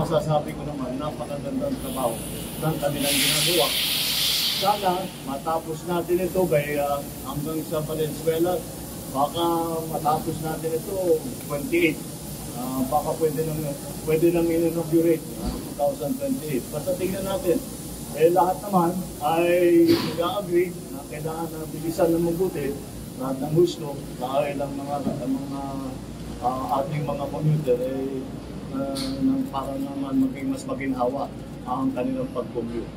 masasabi ko naman, napakagandang trabaho ng kanilang ginagawa. Sana matapos natin ito hanggang sa Valenzuela, baka matapos natin ito 28. Baka pwede nang inaugurate 2028. Basta tingnan natin. Lahat naman ay nag-agree na kailangan na bilisan ng mabuti lahat ng gusto dahil ang mga ating mga commuter para naman mas maginhawa ang kanilang pag-commute.